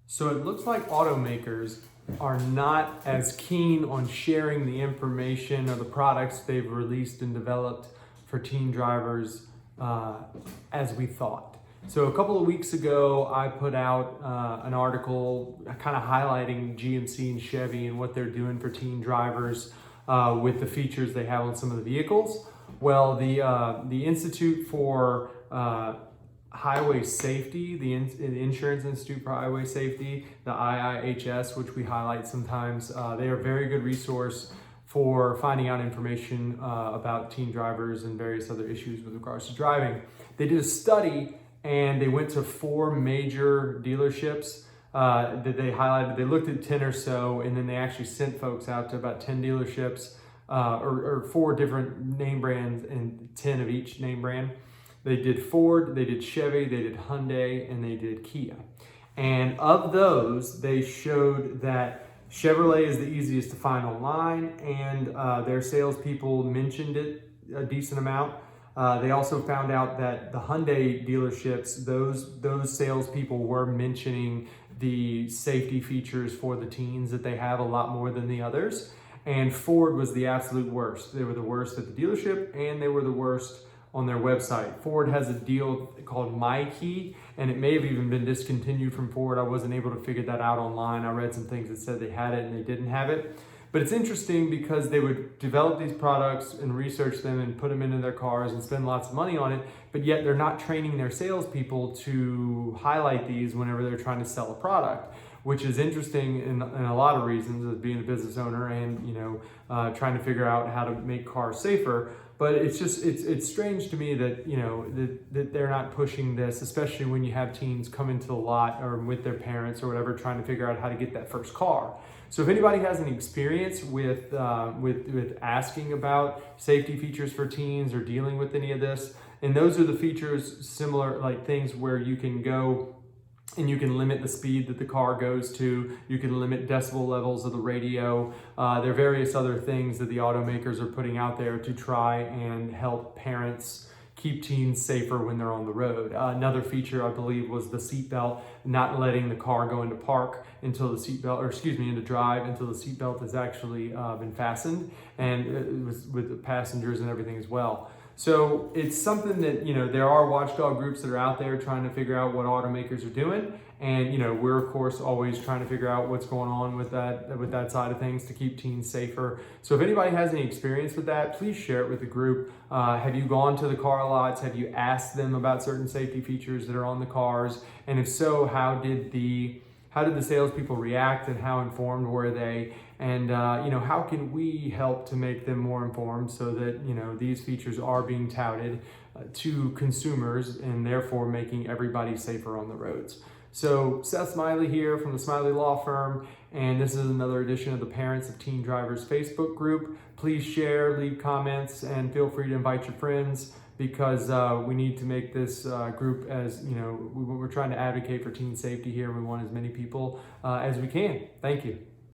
So it looks like automakers are not as keen on sharing the information or the products they've released and developed for teen drivers as we thought. So a couple of weeks ago, I put out an article kind of highlighting GMC and Chevy and what they're doing for teen drivers with the features they have on some of the vehicles. Well, the Institute for Highway Safety, the Insurance Institute for Highway Safety, the IIHS, which we highlight sometimes, they are a very good resource for finding out information about teen drivers and various other issues with regards to driving. They did a study and they went to 4 major dealerships that they highlighted. They looked at 10 or so, and then they actually sent folks out to about 10 dealerships or 4 different name brands and 10 of each name brand. They did Ford, they did Chevy, they did Hyundai, and they did Kia. And of those, they showed that Chevrolet is the easiest to find online, and their salespeople mentioned it a decent amount. They also found out that the Hyundai dealerships, those salespeople were mentioning the safety features for the teens that they have a lot more than the others. And Ford was the absolute worst. They were the worst at the dealership, and they were the worst on their website. Ford has a deal called MyKey, and it may have even been discontinued from Ford. I wasn't able to figure that out online. I read some things that said they had it and they didn't have it. But it's interesting because they would develop these products and research them and put them into their cars and spend lots of money on it, but yet they're not training their salespeople to highlight these whenever they're trying to sell a product, which is interesting in a lot of reasons as being a business owner and trying to figure out how to make cars safer. But it's strange to me that that they're not pushing this, especially when you have teens come into the lot or with their parents or whatever, trying to figure out how to get that first car. So if anybody has any experience with asking about safety features for teens or dealing with any of this, and those are the features similar, like things where you can go and you can limit the speed that the car goes to. You can limit decibel levels of the radio. There are various other things that the automakers are putting out there to try and help parents keep teens safer when they're on the road. Another feature, I believe, was the seatbelt, not letting the car go into park until the seatbelt, into drive until the seatbelt has actually been fastened, and it was with the passengers and everything as well. So it's something that, there are watchdog groups that are out there trying to figure out what automakers are doing. And, we're of course always trying to figure out what's going on with that side of things to keep teens safer. So if anybody has any experience with that, please share it with the group. Have you gone to the car lots? Have you asked them about certain safety features that are on the cars? And if so, how did the salespeople react and how informed were they? And how can we help to make them more informed so that these features are being touted to consumers and therefore making everybody safer on the roads. So Seth Smiley here from the Smiley Law Firm, and this is another edition of the Parents of Teen Drivers Facebook group. Please share, leave comments, and feel free to invite your friends, because we need to make this group as, we're trying to advocate for teen safety here. We want as many people as we can. Thank you.